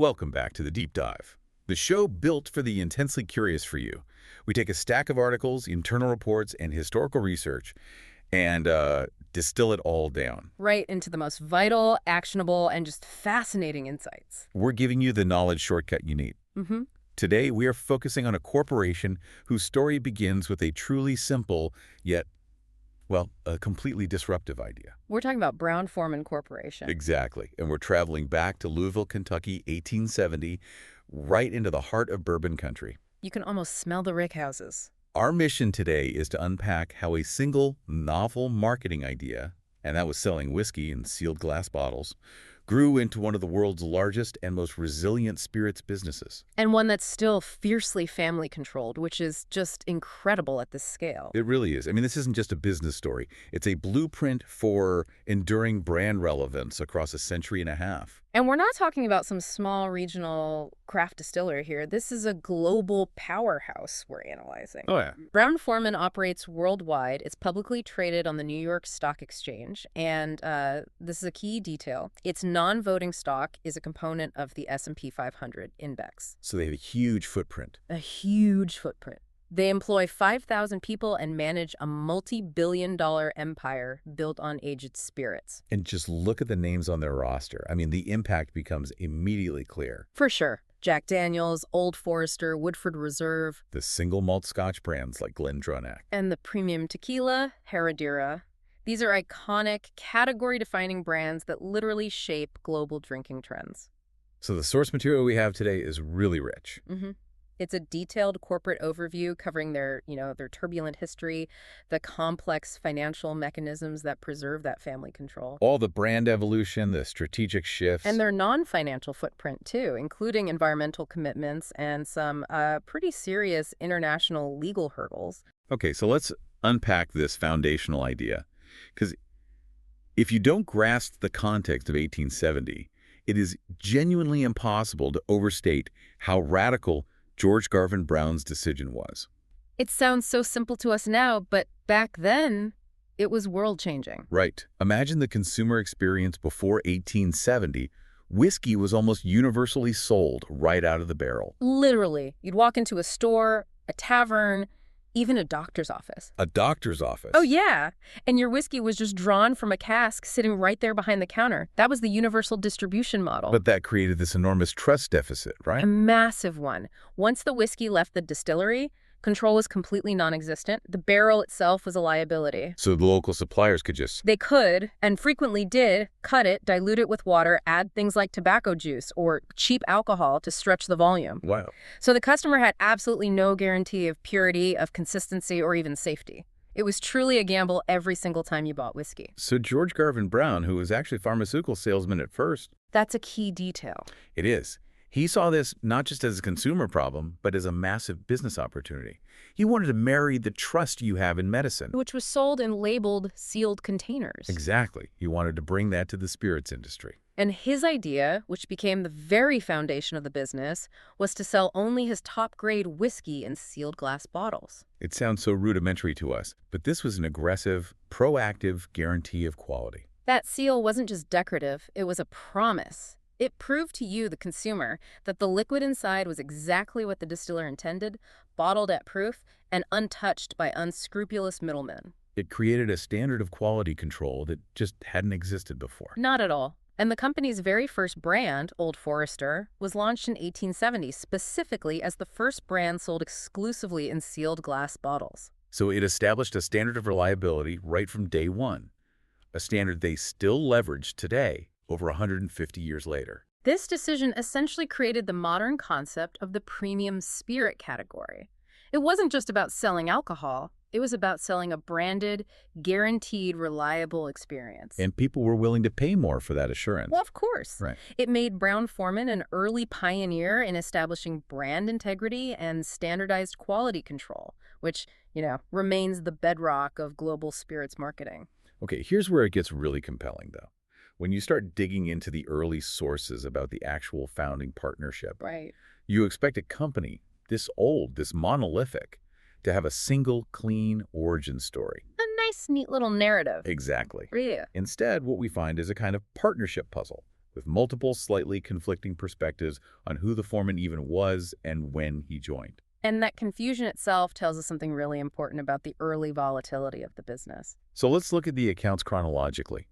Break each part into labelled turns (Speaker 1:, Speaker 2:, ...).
Speaker 1: Welcome back to the Deep Dive, the show built for the intensely curious for you. We take a stack of articles, internal reports, and historical research and distill it all down.
Speaker 2: Right into the most vital, actionable, and just fascinating insights.
Speaker 1: We're giving you the knowledge shortcut you need.
Speaker 2: Mm-hmm.
Speaker 1: Today, we are focusing on a corporation whose story begins with a truly simple, yet, well, a completely disruptive idea.
Speaker 2: We're talking about Brown-Forman Corporation.
Speaker 1: Exactly. And we're traveling back to Louisville, Kentucky, 1870, right into the heart of bourbon country.
Speaker 2: You can almost smell the rickhouses.
Speaker 1: Our mission today is to unpack how a single, novel marketing idea, and that was selling whiskey in sealed glass bottles, grew into one of the world's largest and most resilient spirits businesses.
Speaker 2: And one that's still fiercely family-controlled, which is just incredible at this scale.
Speaker 1: It really is. I mean, this isn't just a business story. It's a blueprint for enduring brand relevance across a century and a half.
Speaker 2: And we're not talking about some small regional craft distiller here. This is a global powerhouse we're analyzing.
Speaker 1: Oh, yeah.
Speaker 2: Brown-Forman operates worldwide. It's publicly traded on the New York Stock Exchange. And this is a key detail. Its non-voting stock is a component of the S&P 500 index.
Speaker 1: So they have a huge footprint.
Speaker 2: A huge footprint. They employ 5,000 people and manage a multi-billion-dollar empire built on aged spirits.
Speaker 1: And just look at the names on their roster. I mean, the impact becomes immediately clear.
Speaker 2: For sure. Jack Daniel's, Old Forester, Woodford Reserve.
Speaker 1: The single malt Scotch brands like Glendronach.
Speaker 2: And the premium tequila, Herradura. These are iconic, category-defining brands that literally shape global drinking trends.
Speaker 1: So the source material we have today is really rich.
Speaker 2: Mm-hmm. It's a detailed corporate overview covering their turbulent history, the complex financial mechanisms that preserve that family control.
Speaker 1: All the brand evolution, the strategic shifts.
Speaker 2: And their non-financial footprint, too, including environmental commitments and some pretty serious international legal hurdles.
Speaker 1: Okay, so let's unpack this foundational idea. Because if you don't grasp the context of 1870, it is genuinely impossible to overstate how radical George Garvin Brown's decision was.
Speaker 2: It sounds so simple to us now, but back then, it was world-changing.
Speaker 1: Right. Imagine the consumer experience before 1870. Whiskey was almost universally sold right out of the barrel.
Speaker 2: Literally. You'd walk into a store, a tavern, even a doctor's office.
Speaker 1: A doctor's office?
Speaker 2: Oh, yeah. And your whiskey was just drawn from a cask sitting right there behind the counter. That was the universal distribution model.
Speaker 1: But that created this enormous trust deficit, right?
Speaker 2: A massive one. Once the whiskey left the distillery, control was completely non-existent. The barrel itself was a liability.
Speaker 1: So the local suppliers could just...
Speaker 2: They could, and frequently did, cut it, dilute it with water, add things like tobacco juice or cheap alcohol to stretch the volume.
Speaker 1: Wow.
Speaker 2: So the customer had absolutely no guarantee of purity, of consistency, or even safety. It was truly a gamble every single time you bought whiskey.
Speaker 1: So George Garvin Brown, who was actually a pharmaceutical salesman at first...
Speaker 2: That's a key detail.
Speaker 1: It is. He saw this not just as a consumer problem, but as a massive business opportunity. He wanted to marry the trust you have in medicine.
Speaker 2: Which was sold in labeled, sealed containers.
Speaker 1: Exactly. He wanted to bring that to the spirits industry.
Speaker 2: And his idea, which became the very foundation of the business, was to sell only his top-grade whiskey in sealed glass bottles.
Speaker 1: It sounds so rudimentary to us, but this was an aggressive, proactive guarantee of quality.
Speaker 2: That seal wasn't just decorative, it was a promise. It proved to you, the consumer, that the liquid inside was exactly what the distiller intended, bottled at proof, and untouched by unscrupulous middlemen.
Speaker 1: It created a standard of quality control that just hadn't existed before.
Speaker 2: Not at all. And the company's very first brand, Old Forester, was launched in 1870 specifically as the first brand sold exclusively in sealed glass bottles.
Speaker 1: So it established a standard of reliability right from day one, a standard they still leverage today, over 150 years later.
Speaker 2: This decision essentially created the modern concept of the premium spirit category. It wasn't just about selling alcohol. It was about selling a branded, guaranteed, reliable experience.
Speaker 1: And people were willing to pay more for that assurance.
Speaker 2: Well, of course.
Speaker 1: Right.
Speaker 2: It made Brown-Forman an early pioneer in establishing brand integrity and standardized quality control, which, remains the bedrock of global spirits marketing.
Speaker 1: Okay, here's where it gets really compelling, though. When you start digging into the early sources about the actual founding partnership,
Speaker 2: right,
Speaker 1: you expect a company this old, this monolithic, to have a single, clean origin story.
Speaker 2: A nice, neat little narrative.
Speaker 1: Exactly.
Speaker 2: Yeah.
Speaker 1: Instead, what we find is a kind of partnership puzzle, with multiple slightly conflicting perspectives on who the foreman even was and when he joined.
Speaker 2: And that confusion itself tells us something really important about the early volatility of the business.
Speaker 1: So let's look at the accounts chronologically,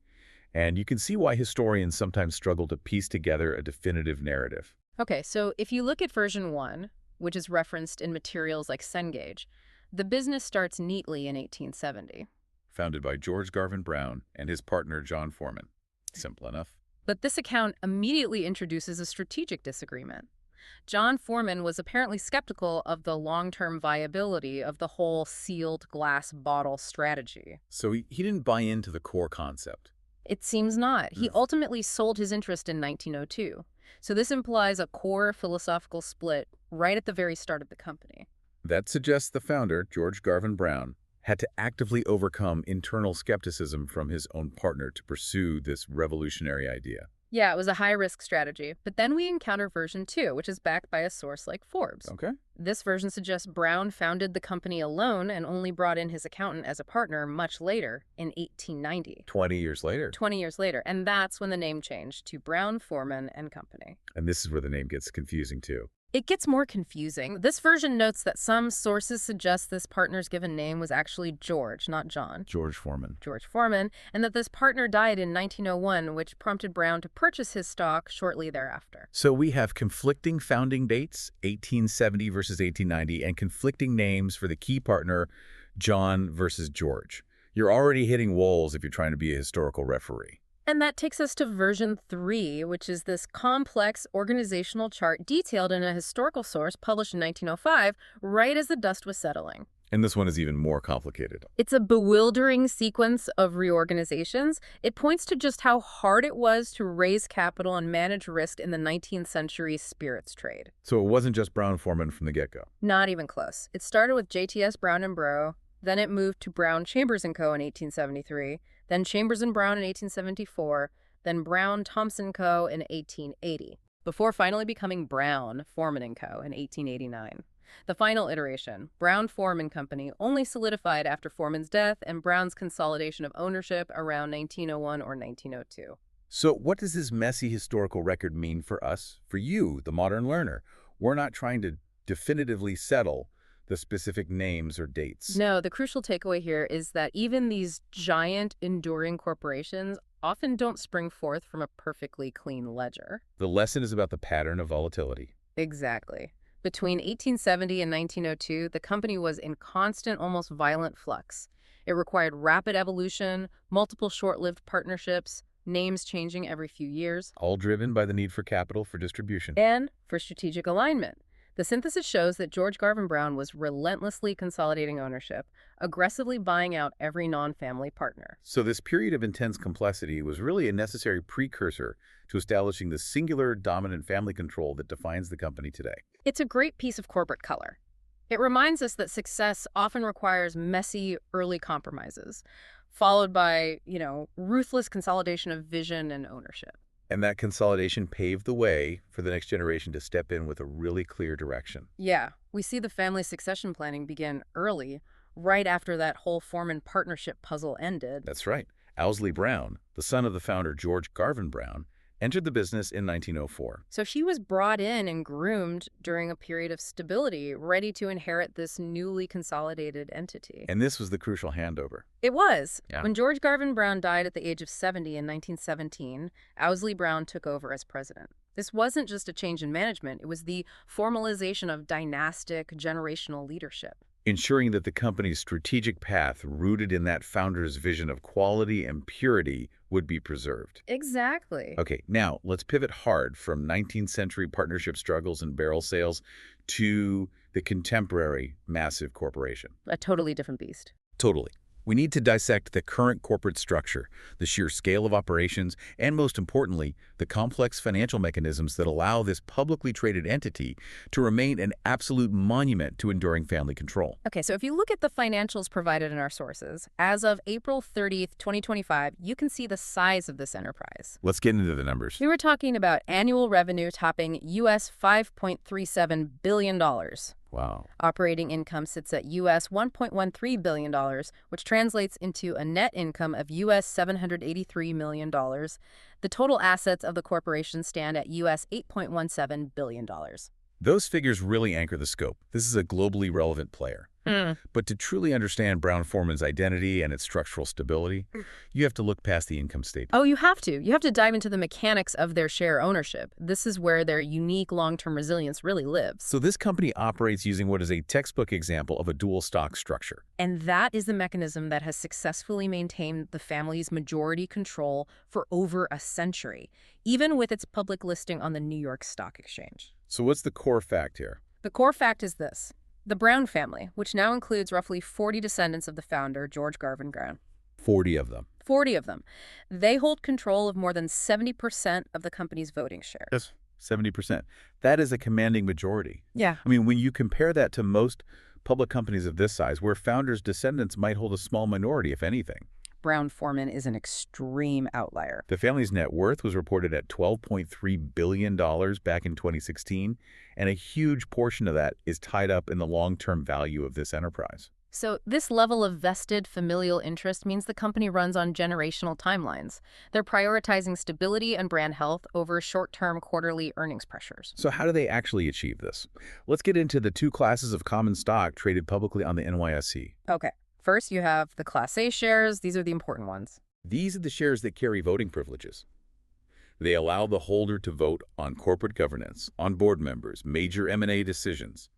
Speaker 1: and you can see why historians sometimes struggle to piece together a definitive narrative.
Speaker 2: Okay, so if you look at version 1, which is referenced in materials like Cengage, the business starts neatly in 1870.
Speaker 1: Founded by George Garvin Brown and his partner John Foreman. Simple enough.
Speaker 2: But this account immediately introduces a strategic disagreement. John Foreman was apparently skeptical of the long-term viability of the whole sealed glass bottle strategy.
Speaker 1: So he didn't buy into the core concept.
Speaker 2: It seems not. He ultimately sold his interest in 1902. So this implies a core philosophical split right at the very start of the company.
Speaker 1: That suggests the founder, George Garvin Brown, had to actively overcome internal skepticism from his own partner to pursue this revolutionary idea.
Speaker 2: Yeah, it was a high-risk strategy. But then we encounter version 2, which is backed by a source like Forbes.
Speaker 1: Okay.
Speaker 2: This version suggests Brown founded the company alone and only brought in his accountant as a partner much later, in 1890.
Speaker 1: 20 years later.
Speaker 2: 20 years later, and that's when the name changed to Brown-Forman and Company.
Speaker 1: And this is where the name gets confusing too.
Speaker 2: It gets more confusing. This version notes that some sources suggest this partner's given name was actually George, not John.
Speaker 1: George Foreman.
Speaker 2: George Foreman, and that this partner died in 1901, which prompted Brown to purchase his stock shortly thereafter.
Speaker 1: So we have conflicting founding dates, 1870 versus 1890, and conflicting names for the key partner, John versus George. You're already hitting walls if you're trying to be a historical referee.
Speaker 2: And that takes us to version 3, which is this complex organizational chart detailed in a historical source published in 1905, right as the dust was settling.
Speaker 1: And this one is even more complicated.
Speaker 2: It's a bewildering sequence of reorganizations. It points to just how hard it was to raise capital and manage risk in the 19th century spirits trade.
Speaker 1: So it wasn't just Brown-Forman from the get-go.
Speaker 2: Not even close. It started with JTS Brown and Bro, then it moved to Brown Chambers & Co. in 1873, then Chambers & Brown in 1874, then Brown Thompson Co. in 1880, before finally becoming Brown-Forman & Co. in 1889. The final iteration, Brown-Forman Company, only solidified after Foreman's death and Brown's consolidation of ownership around 1901 or 1902.
Speaker 1: So what does this messy historical record mean for us, for you, the modern learner? We're not trying to definitively settle the specific names or dates.
Speaker 2: No, the crucial takeaway here is that even these giant, enduring corporations often don't spring forth from a perfectly clean ledger.
Speaker 1: The lesson is about the pattern of volatility.
Speaker 2: Exactly. Between 1870 and 1902, the company was in constant, almost violent flux. It required rapid evolution, multiple short-lived partnerships, names changing every few years,
Speaker 1: All driven by the need for capital for distribution.
Speaker 2: and for strategic alignment. The synthesis shows that George Garvin Brown was relentlessly consolidating ownership, aggressively buying out every non-family partner.
Speaker 1: So this period of intense complexity was really a necessary precursor to establishing the singular dominant family control that defines the company today.
Speaker 2: It's a great piece of corporate color. It reminds us that success often requires messy early compromises, followed by, ruthless consolidation of vision and ownership.
Speaker 1: And that consolidation paved the way for the next generation to step in with a really clear direction.
Speaker 2: Yeah, we see the family succession planning begin early, right after that whole Foreman partnership puzzle ended.
Speaker 1: That's right. Owsley Brown, the son of the founder George Garvin Brown, entered the business in 1904.
Speaker 2: So she was brought in and groomed during a period of stability, ready to inherit this newly consolidated entity.
Speaker 1: And this was the crucial handover.
Speaker 2: It was.
Speaker 1: Yeah.
Speaker 2: When George Garvin Brown died at the age of 70 in 1917, Owsley Brown took over as president. This wasn't just a change in management, it was the formalization of dynastic, generational leadership.
Speaker 1: Ensuring that the company's strategic path, rooted in that founder's vision of quality and purity, would be preserved.
Speaker 2: Exactly.
Speaker 1: Okay, now let's pivot hard from 19th century partnership struggles and barrel sales to the contemporary massive corporation.
Speaker 2: A totally different beast.
Speaker 1: Totally. We need to dissect the current corporate structure, the sheer scale of operations, and most importantly, the complex financial mechanisms that allow this publicly traded entity to remain an absolute monument to enduring family control.
Speaker 2: Okay, so if you look at the financials provided in our sources, as of April 30th, 2025, you can see the size of this enterprise.
Speaker 1: Let's get into the numbers.
Speaker 2: We were talking about annual revenue topping US $5.37 billion.
Speaker 1: Wow.
Speaker 2: Operating income sits at US $1.13 billion, which translates into a net income of US $783 million. The total assets of the corporation stand at US $8.17 billion.
Speaker 1: Those figures really anchor the scope. This is a globally relevant player. But to truly understand Brown-Forman's identity and its structural stability, you have to look past the income statement.
Speaker 2: Oh, you have to. You have to dive into the mechanics of their share ownership. This is where their unique long-term resilience really lives.
Speaker 1: So this company operates using what is a textbook example of a dual stock structure.
Speaker 2: And that is the mechanism that has successfully maintained the family's majority control for over a century, even with its public listing on the New York Stock Exchange.
Speaker 1: So what's the core fact here?
Speaker 2: The core fact is this. The Brown family, which now includes roughly 40 descendants of the founder, George Garvin Brown.
Speaker 1: 40 of them.
Speaker 2: 40 of them. They hold control of more than 70% of the company's voting share.
Speaker 1: Yes, 70%. That is a commanding majority.
Speaker 2: Yeah.
Speaker 1: I mean, when you compare that to most public companies of this size, where founders' descendants might hold a small minority, if anything.
Speaker 2: Brown-Forman is an extreme outlier.
Speaker 1: The family's net worth was reported at $12.3 billion back in 2016, and a huge portion of that is tied up in the long-term value of this enterprise.
Speaker 2: So this level of vested familial interest means the company runs on generational timelines. They're prioritizing stability and brand health over short-term quarterly earnings pressures.
Speaker 1: So how do they actually achieve this? Let's get into the two classes of common stock traded publicly on the NYSE.
Speaker 2: Okay. First, you have the Class A shares. These are the important ones.
Speaker 1: These are the shares that carry voting privileges. They allow the holder to vote on corporate governance, on board members, major M&A decisions,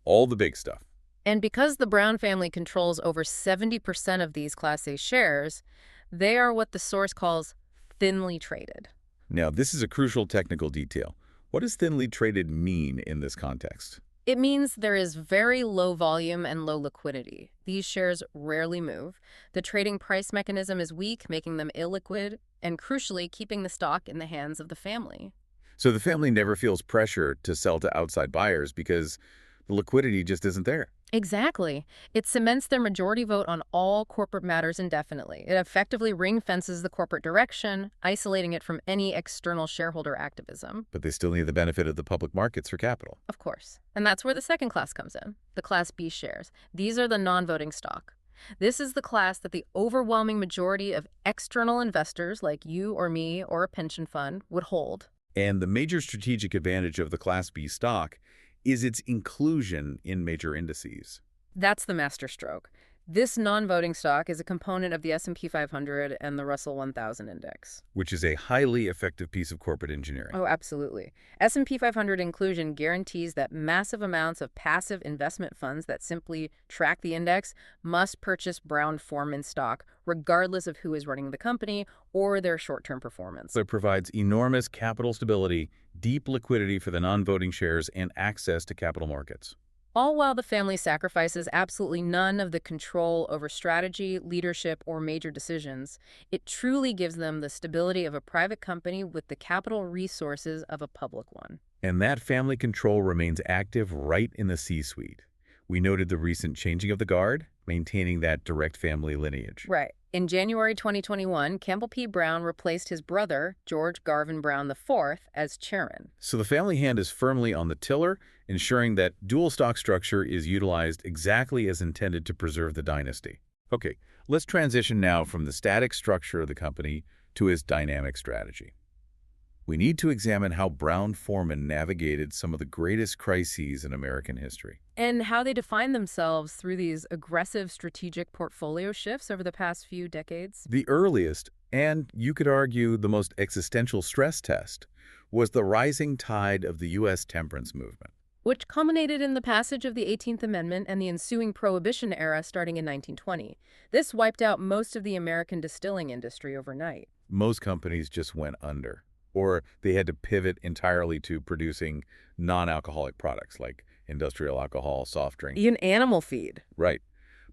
Speaker 1: all the big stuff.
Speaker 2: And because the Brown family controls over 70% of these Class A shares, they are what the source calls thinly traded.
Speaker 1: Now, this is a crucial technical detail. What does thinly traded mean in this context?
Speaker 2: It means there is very low volume and low liquidity. These shares rarely move. The trading price mechanism is weak, making them illiquid, and crucially, keeping the stock in the hands of the family.
Speaker 1: So the family never feels pressure to sell to outside buyers because the liquidity just isn't there.
Speaker 2: Exactly. It cements their majority vote on all corporate matters indefinitely. It effectively ring-fences the corporate direction, isolating it from any external shareholder activism.
Speaker 1: But they still need the benefit of the public markets for capital.
Speaker 2: Of course. And that's where the second class comes in, the Class B shares. These are the non-voting stock. This is the class that the overwhelming majority of external investors like you or me or a pension fund would hold.
Speaker 1: And the major strategic advantage of the Class B stock is its inclusion in major indices.
Speaker 2: That's the masterstroke. This non-voting stock is a component of the S&P 500 and the Russell 1000 index.
Speaker 1: Which is a highly effective piece of corporate engineering.
Speaker 2: Oh, absolutely. S&P 500 inclusion guarantees that massive amounts of passive investment funds that simply track the index must purchase Brown-Forman stock, regardless of who is running the company or their short-term performance.
Speaker 1: So it provides enormous capital stability, deep liquidity for the non-voting shares, and access to capital markets.
Speaker 2: All while the family sacrifices absolutely none of the control over strategy, leadership, or major decisions. It truly gives them the stability of a private company with the capital resources of a public one.
Speaker 1: And that family control remains active right in the C-suite. We noted the recent changing of the guard, maintaining that direct family lineage.
Speaker 2: Right. In January 2021, Campbell P. Brown replaced his brother, George Garvin Brown IV, as chairman.
Speaker 1: So the family hand is firmly on the tiller, ensuring that dual stock structure is utilized exactly as intended to preserve the dynasty. Okay, let's transition now from the static structure of the company to its dynamic strategy. We need to examine how Brown-Forman navigated some of the greatest crises in American history.
Speaker 2: And how they define themselves through these aggressive strategic portfolio shifts over the past few decades.
Speaker 1: The earliest, and you could argue the most existential stress test, was the rising tide of the U.S. temperance movement,
Speaker 2: which culminated in the passage of the 18th Amendment and the ensuing Prohibition era starting in 1920. This wiped out most of the American distilling industry overnight.
Speaker 1: Most companies just went under, or they had to pivot entirely to producing non-alcoholic products like industrial alcohol, soft drinks.
Speaker 2: Even animal feed.
Speaker 1: Right.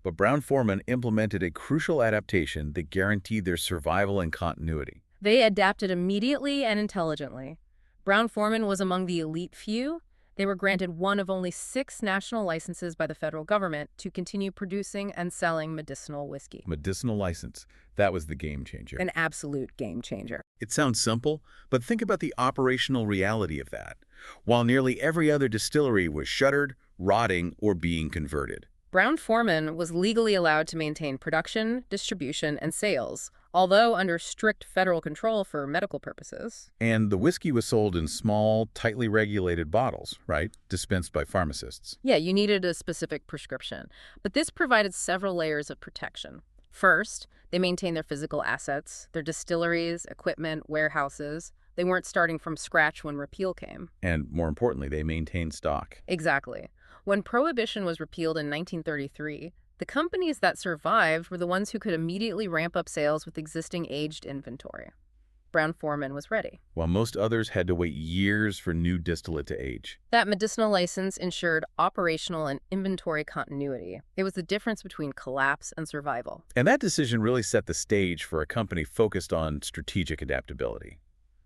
Speaker 1: But Brown-Forman implemented a crucial adaptation that guaranteed their survival and continuity.
Speaker 2: They adapted immediately and intelligently. Brown-Forman was among the elite few. They were granted one of only 6 national licenses by the federal government to continue producing and selling medicinal whiskey.
Speaker 1: Medicinal license. That was the game changer.
Speaker 2: An absolute game changer.
Speaker 1: It sounds simple, but think about the operational reality of that. While nearly every other distillery was shuttered, rotting, or being converted.
Speaker 2: Brown-Forman was legally allowed to maintain production, distribution, and sales, although under strict federal control for medical purposes.
Speaker 1: And the whiskey was sold in small, tightly regulated bottles, right? Dispensed by pharmacists.
Speaker 2: Yeah, you needed a specific prescription, but this provided several layers of protection. First, they maintained their physical assets, their distilleries, equipment, warehouses. They weren't starting from scratch when repeal came.
Speaker 1: And more importantly, they maintained stock.
Speaker 2: Exactly. When Prohibition was repealed in 1933, the companies that survived were the ones who could immediately ramp up sales with existing aged inventory. Brown-Forman was ready.
Speaker 1: While most others had to wait years for new distillate to age.
Speaker 2: That medicinal license ensured operational and inventory continuity. It was the difference between collapse and survival.
Speaker 1: And that decision really set the stage for a company focused on strategic adaptability.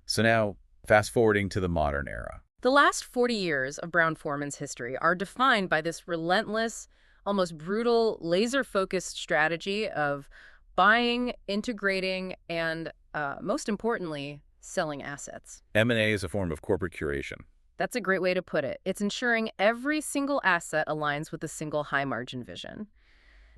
Speaker 1: So now, fast-forwarding to the modern era.
Speaker 2: The last 40 years of Brown-Forman's history are defined by this relentless, almost brutal, laser-focused strategy of buying, integrating, and, most importantly, selling assets.
Speaker 1: M&A is a form of corporate curation.
Speaker 2: That's a great way to put it. It's ensuring every single asset aligns with a single high-margin vision.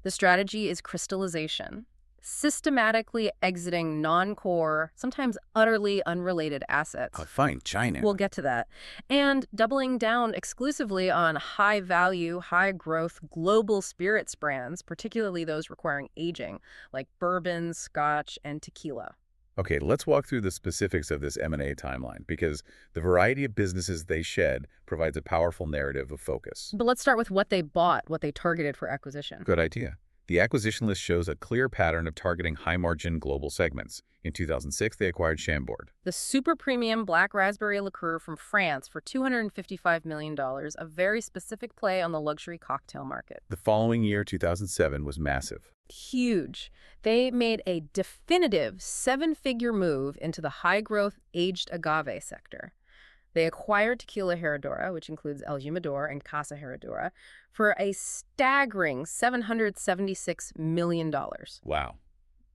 Speaker 2: The strategy is crystallization, systematically exiting non-core, sometimes utterly unrelated assets.
Speaker 1: Oh, fine, China.
Speaker 2: We'll get to that. And doubling down exclusively on high-value, high-growth global spirits brands, particularly those requiring aging, like bourbon, scotch, and tequila.
Speaker 1: Okay, let's walk through the specifics of this M&A timeline, because the variety of businesses they shed provides a powerful narrative of focus.
Speaker 2: But let's start with what they bought, what they targeted for acquisition.
Speaker 1: Good idea. The acquisition list shows a clear pattern of targeting high-margin global segments. In 2006, they acquired Chambord.
Speaker 2: The super premium black raspberry liqueur from France for $255 million, a very specific play on the luxury cocktail market.
Speaker 1: The following year, 2007, was massive.
Speaker 2: Huge. They made a definitive seven-figure move into the high-growth aged agave sector. They acquired Tequila Herradura, which includes El Jimador and Casa Herradura, for a staggering $776 million.
Speaker 1: Wow.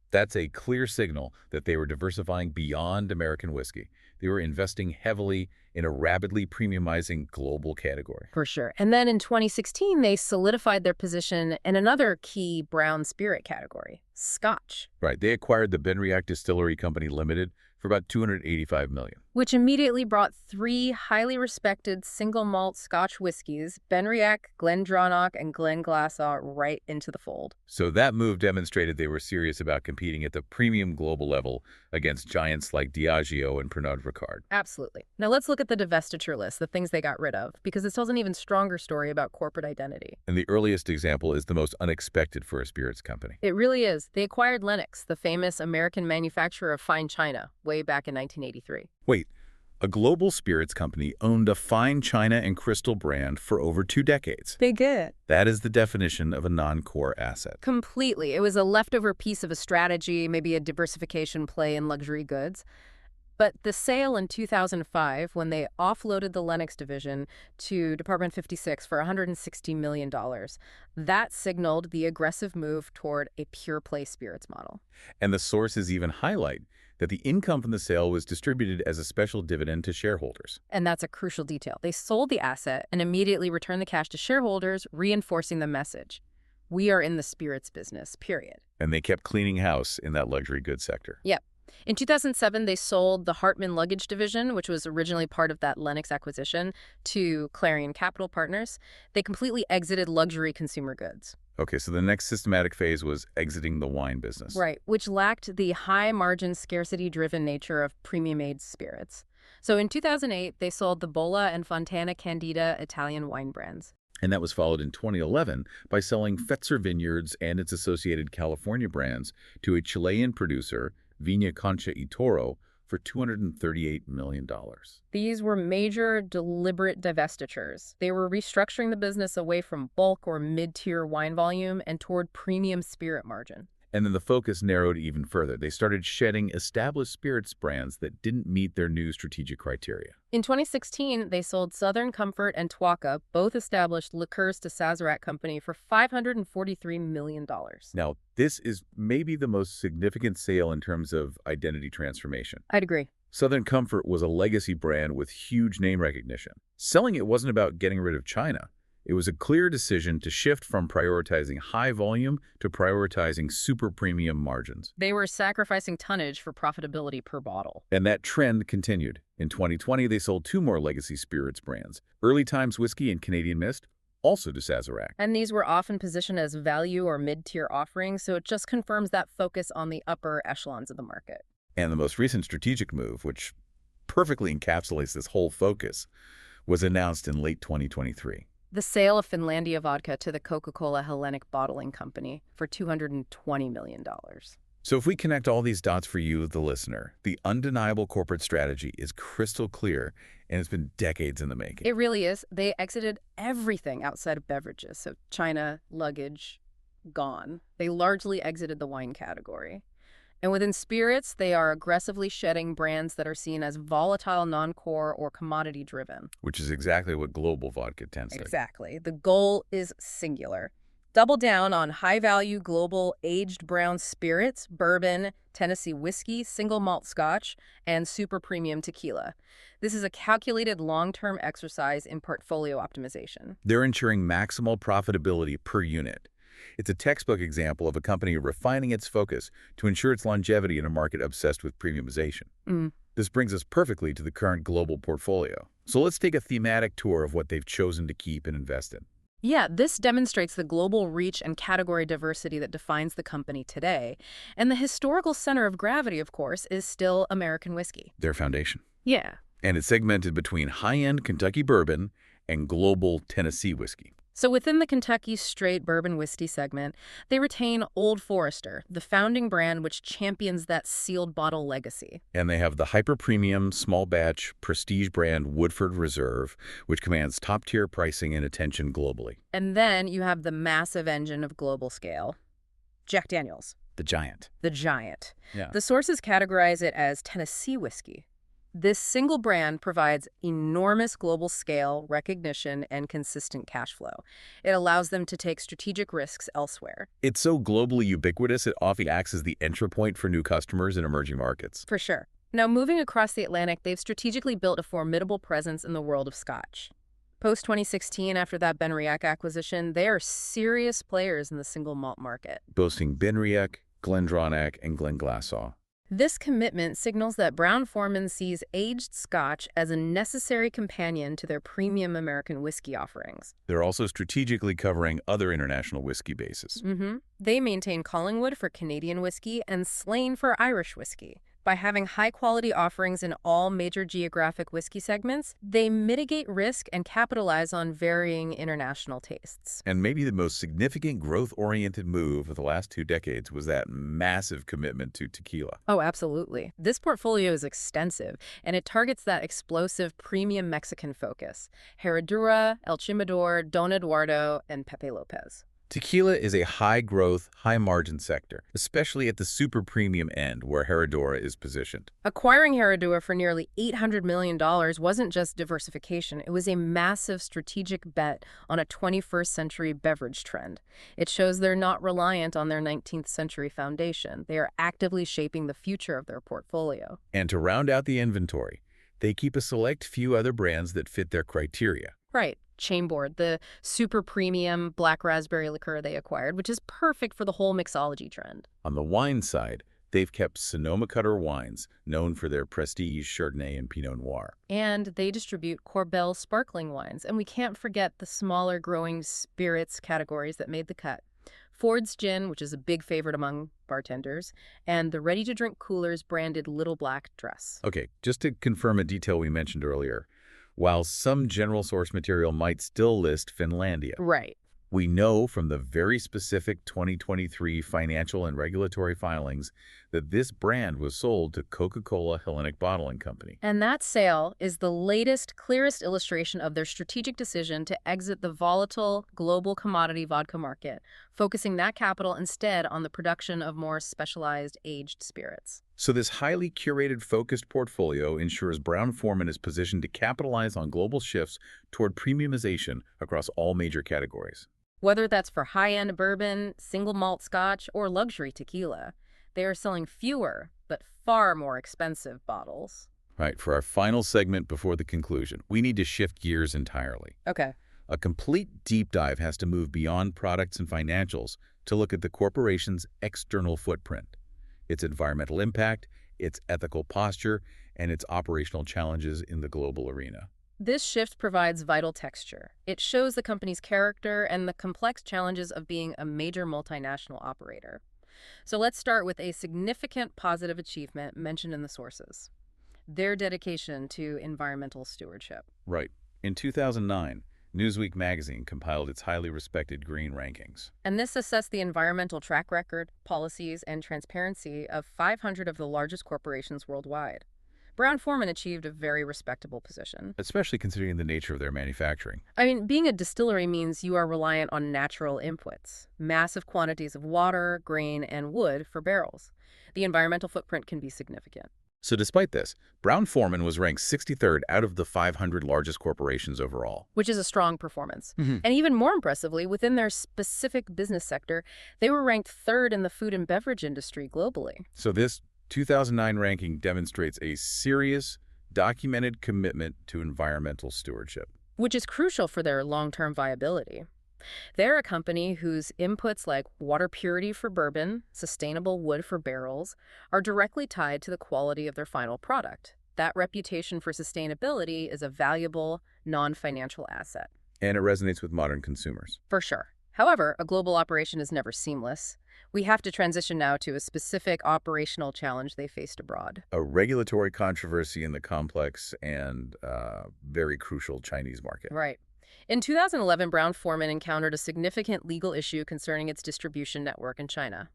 Speaker 1: That's a clear signal that they were diversifying beyond American whiskey. They were investing heavily in a rapidly premiumizing global category.
Speaker 2: For sure. And then in 2016, they solidified their position in another key brown spirit category, Scotch.
Speaker 1: Right. They acquired the Benriach Distillery Company Limited for about $285 million.
Speaker 2: Which immediately brought three highly respected single malt Scotch whiskeys, Benriach, Glendronach, and Glenglassaugh, right into the fold.
Speaker 1: So that move demonstrated they were serious about competing at the premium global level against giants like Diageo and Pernod Ricard.
Speaker 2: Absolutely. Now let's look at the divestiture list, the things they got rid of, because it tells an even stronger story about corporate identity.
Speaker 1: And the earliest example is the most unexpected for a spirits company.
Speaker 2: It really is. They acquired Lenox, the famous American manufacturer of fine china, way back in 1983.
Speaker 1: Wait, a global spirits company owned a fine china and crystal brand for over 2 decades.
Speaker 2: Big hit.
Speaker 1: That is the definition of a non-core asset.
Speaker 2: Completely. It was a leftover piece of a strategy, maybe a diversification play in luxury goods. But the sale in 2005, when they offloaded the Lenox division to Department 56 for $160 million, that signaled the aggressive move toward a pure-play spirits model.
Speaker 1: And the sources even highlight that the income from the sale was distributed as a special dividend to shareholders.
Speaker 2: And that's a crucial detail. They sold the asset and immediately returned the cash to shareholders, reinforcing the message. We are in the spirits business, period.
Speaker 1: And they kept cleaning house in that luxury goods sector.
Speaker 2: Yep. In 2007, they sold the Hartman Luggage division, which was originally part of that Lenox acquisition, to Clarion Capital Partners. They completely exited luxury consumer goods.
Speaker 1: Okay, so the next systematic phase was exiting the wine business.
Speaker 2: Right, which lacked the high-margin, scarcity-driven nature of premium-aged spirits. So in 2008, they sold the Bolla and Fontana Candida Italian wine brands.
Speaker 1: And that was followed in 2011 by selling Fetzer Vineyards and its associated California brands to a Chilean producer, Viña Concha y Toro, for $238 million.
Speaker 2: These were major, deliberate divestitures. They were restructuring the business away from bulk or mid-tier wine volume and toward premium spirit margin.
Speaker 1: And then the focus narrowed even further. They started shedding established spirits brands that didn't meet their new strategic criteria.
Speaker 2: In 2016, they sold Southern Comfort and Tuaca, both established Liqueurs de Sazerac company, for $543 million.
Speaker 1: Now, this is maybe the most significant sale in terms of identity transformation.
Speaker 2: I'd agree.
Speaker 1: Southern Comfort was a legacy brand with huge name recognition. Selling it wasn't about getting rid of China. It was a clear decision to shift from prioritizing high volume to prioritizing super premium margins.
Speaker 2: They were sacrificing tonnage for profitability per bottle.
Speaker 1: And that trend continued. In 2020, they sold two more legacy spirits brands, Early Times Whiskey and Canadian Mist, also to Sazerac.
Speaker 2: And these were often positioned as value or mid-tier offerings, so it just confirms that focus on the upper echelons of the market.
Speaker 1: And the most recent strategic move, which perfectly encapsulates this whole focus, was announced in late 2023.
Speaker 2: The sale of Finlandia vodka to the Coca-Cola Hellenic Bottling Company for $220 million.
Speaker 1: So if we connect all these dots for you, the listener, the undeniable corporate strategy is crystal clear, and it's been decades in the making.
Speaker 2: It really is. They exited everything outside of beverages. So China, luggage, gone. They largely exited the wine category. And within spirits, they are aggressively shedding brands that are seen as volatile, non-core, or commodity-driven.
Speaker 1: Which is exactly what global vodka tends to.
Speaker 2: Exactly. The goal is singular. Double down on high-value global aged brown spirits, bourbon, Tennessee whiskey, single malt scotch, and super premium tequila. This is a calculated long-term exercise in portfolio optimization.
Speaker 1: They're ensuring maximal profitability per unit. It's a textbook example of a company refining its focus to ensure its longevity in a market obsessed with premiumization. This brings us perfectly to the current global portfolio. So let's take a thematic tour of what they've chosen to keep and invest in.
Speaker 2: Yeah, this demonstrates the global reach and category diversity that defines the company today. And the historical center of gravity, of course, is still American whiskey.
Speaker 1: Their foundation.
Speaker 2: Yeah.
Speaker 1: And it's segmented between high-end Kentucky bourbon and global Tennessee whiskey.
Speaker 2: So within the Kentucky straight bourbon whiskey segment, they retain Old Forester, the founding brand which champions that sealed bottle legacy.
Speaker 1: And they have the hyper-premium, small-batch, prestige brand Woodford Reserve, which commands top-tier pricing and attention globally.
Speaker 2: And then you have the massive engine of global scale, Jack Daniel's.
Speaker 1: The giant.
Speaker 2: The giant.
Speaker 1: Yeah.
Speaker 2: The sources categorize it as Tennessee whiskey. This single brand provides enormous global scale, recognition, and consistent cash flow. It allows them to take strategic risks elsewhere.
Speaker 1: It's so globally ubiquitous, it often acts as the entry point for new customers in emerging markets.
Speaker 2: For sure. Now, moving across the Atlantic, they've strategically built a formidable presence in the world of Scotch. Post-2016, after that Benriach acquisition, they are serious players in the single malt market.
Speaker 1: Boasting Benriach, Glendronach, and Glenglassaugh.
Speaker 2: This commitment signals that Brown-Forman sees aged Scotch as a necessary companion to their premium American whiskey offerings.
Speaker 1: They're also strategically covering other international whiskey bases.
Speaker 2: They maintain Collingwood for Canadian whiskey and Slane for Irish whiskey. By having high-quality offerings in all major geographic whiskey segments, they mitigate risk and capitalize on varying international tastes.
Speaker 1: And maybe the most significant growth-oriented move of the last 2 decades was that massive commitment to tequila.
Speaker 2: Oh, absolutely. This portfolio is extensive, and it targets that explosive premium Mexican focus: Herradura, El Chimador, Don Eduardo, and Pepe Lopez.
Speaker 1: Tequila is a high-growth, high-margin sector, especially at the super premium end where Herradura is positioned.
Speaker 2: Acquiring Herradura for nearly $800 million wasn't just diversification. It was a massive strategic bet on a 21st century beverage trend. It shows they're not reliant on their 19th century foundation. They are actively shaping the future of their portfolio.
Speaker 1: And to round out the inventory, they keep a select few other brands that fit their criteria.
Speaker 2: Right. Chambord, the super premium black raspberry liqueur they acquired, which is perfect for the whole mixology trend.
Speaker 1: On the wine side, they've kept Sonoma-Cutter wines, known for their prestige Chardonnay and Pinot Noir.
Speaker 2: And they distribute Corbel sparkling wines, and we can't forget the smaller growing spirits categories that made the cut. Ford's Gin, which is a big favorite among bartenders, and the ready-to-drink coolers branded Little Black Dress.
Speaker 1: Okay, just to confirm a detail we mentioned earlier, while some general source material might still list Finlandia.
Speaker 2: Right.
Speaker 1: We know from the very specific 2023 financial and regulatory filings that this brand was sold to Coca-Cola Hellenic Bottling Company.
Speaker 2: And that sale is the latest, clearest illustration of their strategic decision to exit the volatile global commodity vodka market, focusing that capital instead on the production of more specialized aged spirits.
Speaker 1: So this highly curated, focused portfolio ensures Brown-Forman is positioned to capitalize on global shifts toward premiumization across all major categories.
Speaker 2: Whether that's for high-end bourbon, single malt scotch, or luxury tequila, they are selling fewer but far more expensive bottles.
Speaker 1: Right, for our final segment before the conclusion, we need to shift gears entirely.
Speaker 2: Okay.
Speaker 1: A complete deep dive has to move beyond products and financials to look at the corporation's external footprint, its environmental impact, its ethical posture, and its operational challenges in the global arena.
Speaker 2: This shift provides vital texture. It shows the company's character and the complex challenges of being a major multinational operator. So let's start with a significant positive achievement mentioned in the sources: their dedication to environmental stewardship.
Speaker 1: Right. In 2009, Newsweek magazine compiled its highly respected green rankings.
Speaker 2: And this assessed the environmental track record, policies, and transparency of 500 of the largest corporations worldwide. Brown-Forman achieved a very respectable position.
Speaker 1: Especially considering the nature of their manufacturing.
Speaker 2: I mean, being a distillery means you are reliant on natural inputs, massive quantities of water, grain, and wood for barrels. The environmental footprint can be significant.
Speaker 1: So despite this, Brown-Forman was ranked 63rd out of the 500 largest corporations overall.
Speaker 2: Which is a strong performance. And even more impressively, within their specific business sector, they were ranked third in the food and beverage industry globally.
Speaker 1: So this 2009 ranking demonstrates a serious, documented commitment to environmental stewardship.
Speaker 2: Which is crucial for their long-term viability. They're a company whose inputs like water purity for bourbon, sustainable wood for barrels, are directly tied to the quality of their final product. That reputation for sustainability is a valuable, non-financial asset.
Speaker 1: And it resonates with modern consumers.
Speaker 2: For sure. However, a global operation is never seamless. We have to transition now to a specific operational challenge they faced abroad.
Speaker 1: A regulatory controversy in the complex and very crucial Chinese market.
Speaker 2: Right. In 2011, Brown-Forman encountered a significant legal issue concerning its distribution network in China.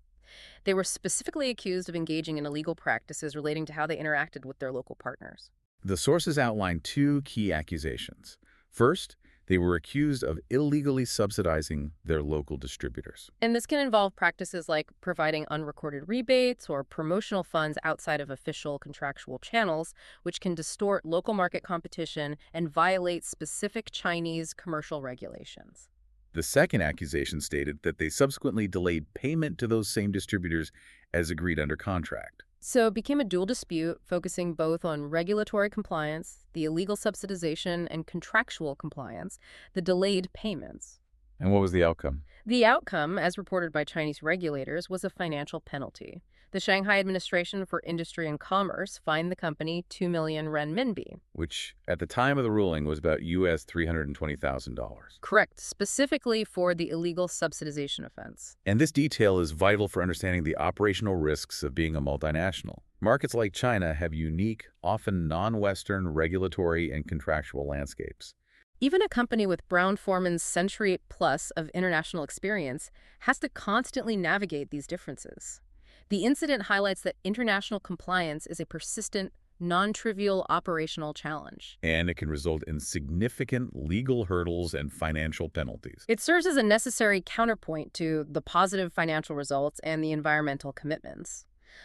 Speaker 2: They were specifically accused of engaging in illegal practices relating to how they interacted with their local partners.
Speaker 1: The sources outline two key accusations. First, they were accused of illegally subsidizing their local distributors.
Speaker 2: And this can involve practices like providing unrecorded rebates or promotional funds outside of official contractual channels, which can distort local market competition and violate specific Chinese commercial regulations.
Speaker 1: The second accusation stated that they subsequently delayed payment to those same distributors as agreed under contract.
Speaker 2: So it became a dual dispute, focusing both on regulatory compliance, the illegal subsidization, and contractual compliance, the delayed payments.
Speaker 1: And what was the outcome?
Speaker 2: The outcome, as reported by Chinese regulators, was a financial penalty. The Shanghai Administration for Industry and Commerce fined the company 2 million renminbi.
Speaker 1: Which, at the time of the ruling, was about US $320,000.
Speaker 2: Correct, specifically for the illegal subsidization offense.
Speaker 1: And this detail is vital for understanding the operational risks of being a multinational. Markets like China have unique, often non-Western regulatory and contractual landscapes.
Speaker 2: Even a company with Brown-Forman's century-plus of international experience has to constantly navigate these differences. The incident highlights that international compliance is a persistent, non-trivial operational challenge.
Speaker 1: And it can result in significant legal hurdles and financial penalties.
Speaker 2: It serves as a necessary counterpoint to the positive financial results and the environmental commitments.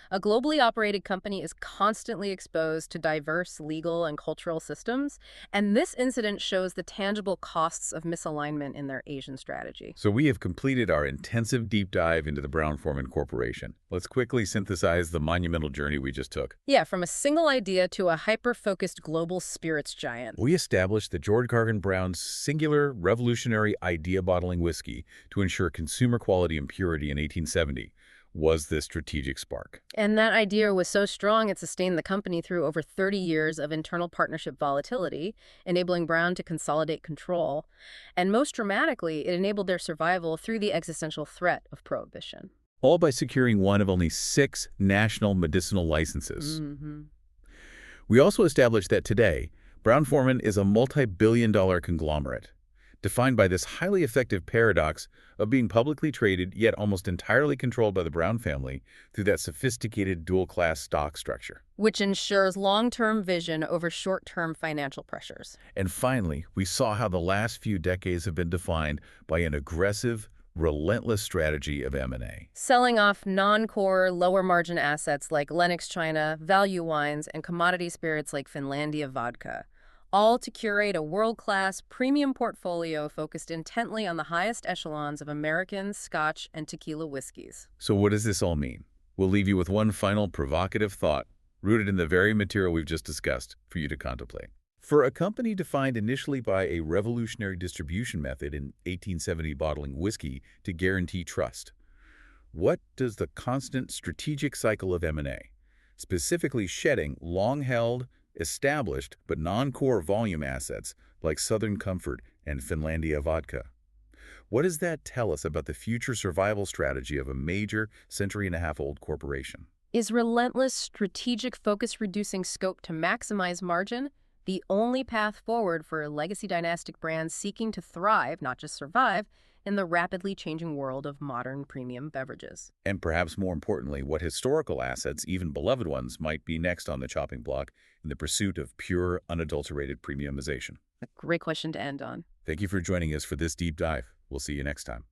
Speaker 2: A globally operated company is constantly exposed to diverse legal and cultural systems, and this incident shows the tangible costs of misalignment in their Asian strategy.
Speaker 1: So we have completed our intensive deep dive into the Brown-Forman Corporation. Let's quickly synthesize the monumental journey we just took.
Speaker 2: Yeah, from a single idea to a hyper-focused global spirits giant.
Speaker 1: We established that George Garvin Brown's singular, revolutionary idea bottling whiskey to ensure consumer quality and purity in 1870 was the strategic spark.
Speaker 2: And that idea was so strong it sustained the company through over 30 years of internal partnership volatility, enabling Brown to consolidate control. And most dramatically, it enabled their survival through the existential threat of prohibition.
Speaker 1: All by securing one of only 6 national medicinal licenses. We also established that today, Brown-Forman is a multi-billion-dollar conglomerate, defined by this highly effective paradox of being publicly traded yet almost entirely controlled by the Brown family through that sophisticated dual-class stock structure.
Speaker 2: Which ensures long-term vision over short-term financial pressures.
Speaker 1: And finally, we saw how the last few decades have been defined by an aggressive, relentless strategy of M&A.
Speaker 2: Selling off non-core, lower-margin assets like Lenox China, value wines, and commodity spirits like Finlandia vodka, all to curate a world-class, premium portfolio focused intently on the highest echelons of American, Scotch, and tequila whiskeys.
Speaker 1: So what does this all mean? We'll leave you with one final provocative thought, rooted in the very material we've just discussed, for you to contemplate. For a company defined initially by a revolutionary distribution method in 1870 bottling whiskey to guarantee trust, what does the constant strategic cycle of M&A, specifically shedding long-held, established, but non-core volume assets like Southern Comfort and Finlandia Vodka, what does that tell us about the future survival strategy of a major century-and-a-half-old corporation?
Speaker 2: Is relentless strategic focus reducing scope to maximize margin the only path forward for legacy dynastic brands seeking to thrive, not just survive, in the rapidly changing world of modern premium beverages?
Speaker 1: And perhaps more importantly, what historical assets, even beloved ones, might be next on the chopping block in the pursuit of pure, unadulterated premiumization?
Speaker 2: A great question to end on.
Speaker 1: Thank you for joining us for this deep dive. We'll see you next time.